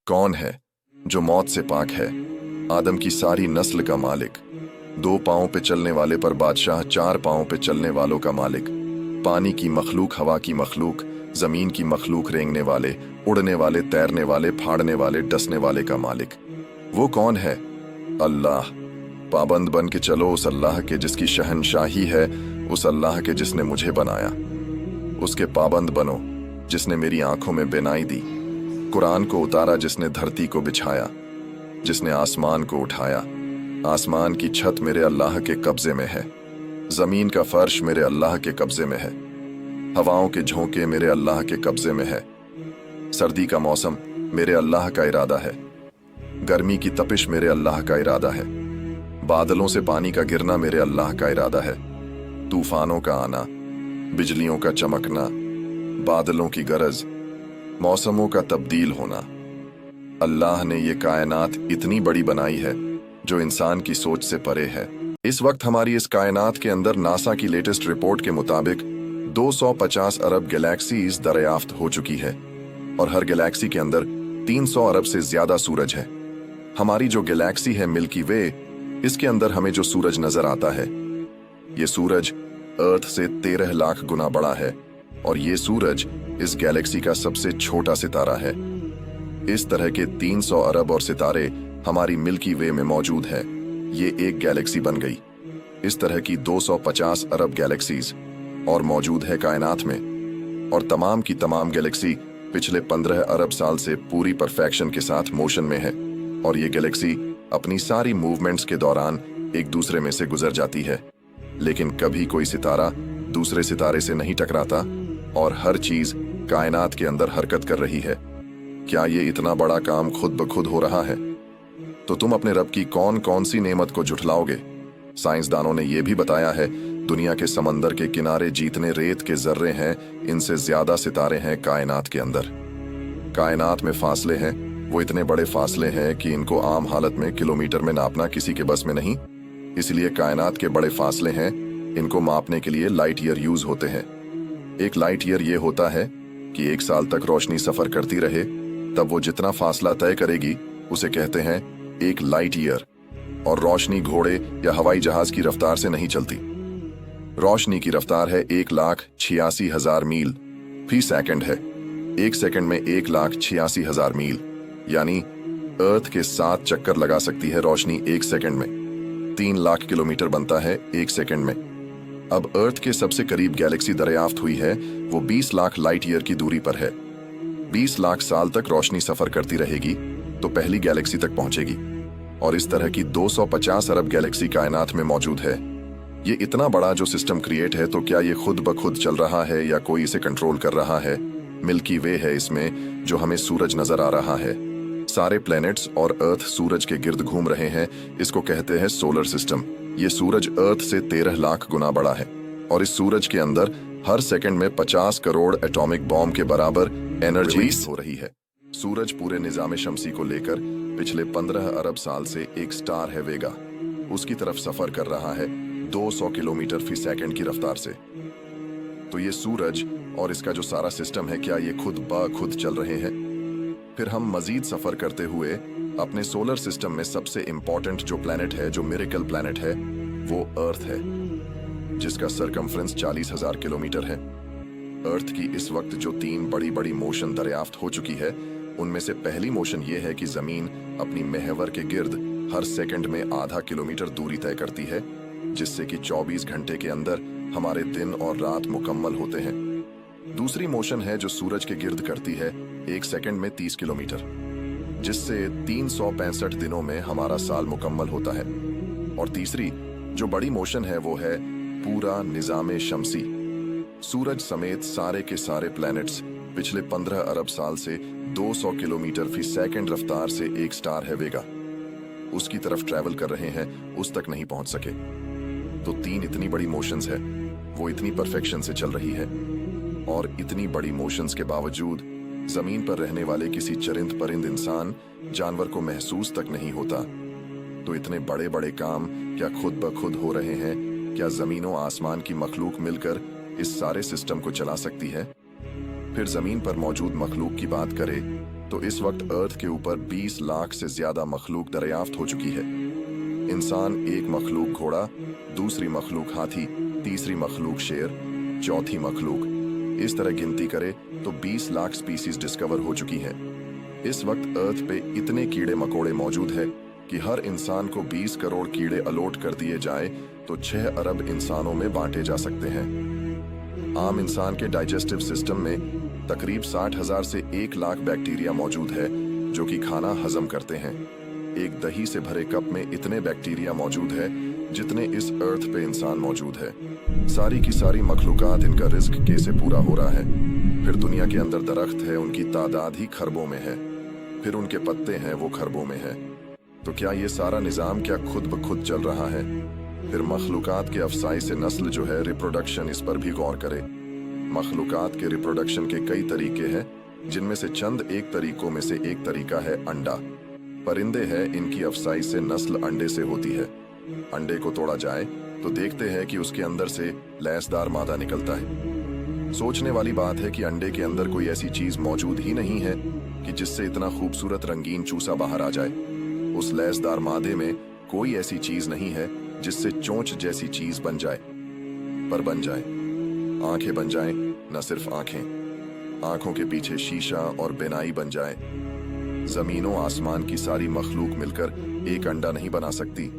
कौन है जो मौत से पाक है, आदम की सारी नस्ल का मालिक, दो पांवों पे चलने वाले पर बादशाह, चार पांवों पे चलने वालों का मालिक, पानी की मखलूक, हवा की मखलूक, जमीन की मखलूक, रेंगने वाले, उड़ने वाले, तैरने वाले, फाड़ने वाले, डसने वाले का मालिक। वो कौन है? अल्लाह। पाबंद बन के चलो उस अल्लाह के जिसकी शहनशाही है, उस अल्लाह के जिसने मुझे बनाया। उसके पाबंद बनो जिसने मेरी आंखों में बिनाई दी, कुरान को उतारा जिसने धरती को बिछाया, जिसने आसमान को उठाया। आसमान की छत मेरे अल्लाह के कब्जे में है, जमीन का फर्श मेरे अल्लाह के कब्जे में है, हवाओं के झोंके मेरे अल्लाह के कब्जे में है। सर्दी का मौसम मेरे अल्लाह का इरादा है, गर्मी की तपिश मेरे अल्लाह का इरादा है, बादलों से पानी का गिरना मेरे अल्लाह का इरादा है, तूफानों का आना, बिजलियों का चमकना, बादलों की गरज, मौसमों का तब्दील होना। अल्लाह ने ये कायनात इतनी बड़ी बनाई है जो इंसान की सोच से परे है। इस वक्त हमारी इस कायनात के अंदर नासा की लेटेस्ट रिपोर्ट के मुताबिक 250 अरब गैलेक्सीज दरियाफ्त हो चुकी है और हर गैलेक्सी के अंदर 300 अरब से ज्यादा सूरज है। हमारी जो गैलेक्सी है मिल्की वे, इसके अंदर हमें जो सूरज नजर आता है, ये सूरज अर्थ से 13 लाख गुना बड़ा है और ये सूरज इस गैलेक्सी का सबसे छोटा सितारा है। इस तरह के 300 अरब और सितारे हमारी मिल्की वे में मौजूद है। ये एक गैलेक्सी बन गई। इस तरह की 250 अरब गैलेक्सीज और मौजूद है कायनात में, और तमाम की तमाम गैलेक्सी पिछले 15 अरब साल से पूरी परफेक्शन के साथ मोशन में है और ये गैलेक्सी अपनी सारी मूवमेंट्स के दौरान एक दूसरे में से गुजर जाती है, लेकिन कभी कोई सितारा दूसरे सितारे से नहीं टकराता और हर चीज कायनात के अंदर हरकत कर रही है। क्या ये इतना बड़ा काम खुद ब खुद हो रहा है? तो तुम अपने रब की कौन कौन सी नेमत को झुठलाओगे? साइंसदानों ने यह भी बताया है, दुनिया के समंदर के किनारे जितने रेत के जर्रे हैं, इनसे ज्यादा सितारे हैं कायनात के अंदर। कायनात में फासले हैं, वो इतने बड़े फासले हैं कि इनको आम हालत में किलोमीटर में नापना किसी के बस में नहीं। इसलिए कायनात के बड़े फासले हैं, इनको मापने के लिए लाइट ईयर यूज होते हैं। एक लाइट ईयर ये होता है कि 1 साल तक रोशनी सफर करती रहे, तब वो जितना फासला तय करेगी उसे कहते हैं 1 लाइट ईयर। और रोशनी घोड़े या हवाई जहाज की रफ्तार से नहीं चलती। रोशनी की रफ्तार है 1,86,000 मील फी सेकंड है। 1 सेकंड में 1,86,000 मील, यानी अर्थ के 7 चक्कर लगा सकती है रोशनी 1 सेकंड में। 3 लाख किलोमीटर बनता है 1 सेकंड में। अब अर्थ के सबसे करीब गैलेक्सी दरियाफ्त हुई है, वो 20 लाख लाइट ईयर की दूरी पर है। 20 लाख साल तक रोशनी सफर करती रहेगी तो पहली गैलेक्सी तक पहुंचेगी, और इस तरह की 250 अरब गैलेक्सी कायनात में मौजूद है। ये इतना बड़ा जो सिस्टम क्रिएट है, तो क्या ये खुद ब खुद चल रहा है या कोई इसे कंट्रोल कर रहा है? मिल्की वे है इसमें, जो हमें सूरज नजर आ रहा है। सारे प्लैनेट्स और अर्थ सूरज के गिर्द घूम रहे हैं। इसको कहते हैं सोलर सिस्टम। ये सूरज अर्थ से 13 लाख गुना बड़ा है और इस सूरज के अंदर हर सेकंड में 50 करोड़ एटॉमिक बॉम्ब के बराबर एनर्जी हो रही है। सूरज पूरे निजामे शमसी को लेकर पिछले 15 अरब साल से एक स्टार है वेगा, उसकी तरफ सफर कर रहा है 200 किलोमीटर फी सेकंड की रफ्तार से। तो ये सूरज और इसका जो सारा सिस्टम है, क्या ये खुद ब खुद चल रहे हैं? फिर हम मजीद सफर करते हुए अपने सोलर सिस्टम में सबसे इंपॉर्टेंट जो प्लैनेट है, जो मिरेकल प्लैनेट है, वो अर्थ है, जिसका सरकमफ्रेंस 40,000 किलोमीटर है। अर्थ की इस वक्त जो 3 बड़ी बड़ी मोशन दरियाफ्त हो चुकी है, उनमें से पहली मोशन ये है कि जमीन अपनी महवर के गिर्द हर सेकंड में आधा किलोमीटर दूरी तय करती है, जिससे कि 24 घंटे के अंदर हमारे दिन और रात मुकम्मल होते हैं। दूसरी मोशन है जो सूरज के गिर्द करती है 1 सेकंड में 30 किलोमीटर, जिससे 365 दिनों में हमारा साल मुकम्मल होता है। और तीसरी जो बड़ी मोशन है वो है पूरा निजामे शमसी। सूरज समेत सारे के सारे प्लैनेट्स पिछले 15 अरब साल से 200 किलोमीटर फी सेकंड रफ्तार से एक स्टार है वेगा, उसकी तरफ ट्रैवल कर रहे हैं, उस तक नहीं पहुंच सके। तो 3 इतनी बड़ी मोशंस है, वो इतनी परफेक्शन से चल रही है, और इतनी बड़ी मोशंस के बावजूद जमीन पर रहने वाले किसी चरिंद परिंद इंसान जानवर को महसूस तक नहीं होता। तो इतने बड़े बड़े काम क्या खुद ब खुद हो रहे हैं? क्या जमीनों आसमान की मखलूक मिलकर इस सारे सिस्टम को चला सकती है? फिर जमीन पर मौजूद मखलूक की बात करें तो इस वक्त अर्थ के ऊपर 20 लाख से ज्यादा मखलूक दरियाफ्त हो चुकी है। इंसान एक मखलूक घोड़ा, दूसरी मखलूक हाथी, तीसरी मखलूक शेर, चौथी मखलूक, इस तरह गिनती करे तो 20 लाख स्पीसीज डिस्कवर हो चुकी हैं। इस वक्त अर्थ पे इतने कीड़े मकोड़े मौजूद है कि हर इंसान को 20 करोड़ कीड़े अलॉट कर दिए जाए तो 6 अरब इंसानों में बांटे जा सकते हैं। आम इंसान के डाइजेस्टिव सिस्टम में तकरीब 60,000 से 1 लाख बैक्टीरिया मौजूद है जो कि खाना हजम करते हैं। एक दही से भरे कप में इतने बैक्टीरिया मौजूद है जितने इस अर्थ पे इंसान मौजूद है। सारी की सारी मखलूकात इनका रिस्क कैसे पूरा हो रहा है। फिर दुनिया के अंदर दरख्त है, उनकी तादाद ही खरबों में है। फिर उनके पत्ते हैं, वो खरबों में है। तो क्या ये सारा निज़ाम क्या खुद ब खुद चल रहा है? फिर मखलूकात के अफसाई से नस्ल जो है, रिप्रोडक्शन, इस पर भी गौर करे। मखलूकात के रिप्रोडक्शन के कई तरीके हैं, जिनमें से चंद एक तरीकों में से एक तरीका है अंडा। परिंदे हैं, इनकी अफसाई से नस्ल अंडे से होती है। अंडे को तोड़ा जाए तो देखते हैं कि उसके अंदर से लैसदार मादा निकलता है। सोचने वाली बात है कि अंडे के अंदर कोई ऐसी चीज मौजूद ही नहीं है कि जिससे इतना खूबसूरत रंगीन चूसा बाहर आ जाए। उस लैसदार मादे में कोई ऐसी चीज नहीं है जिससे चोंच जैसी चीज बन जाए, पर बन जाए। आंखें बन जाएं, न सिर्फ आंखें, आंखों के पीछे शीशा और बिनाई बन जाए। जमीनों आसमान की सारी मखलूक मिलकर एक अंडा नहीं बना सकती।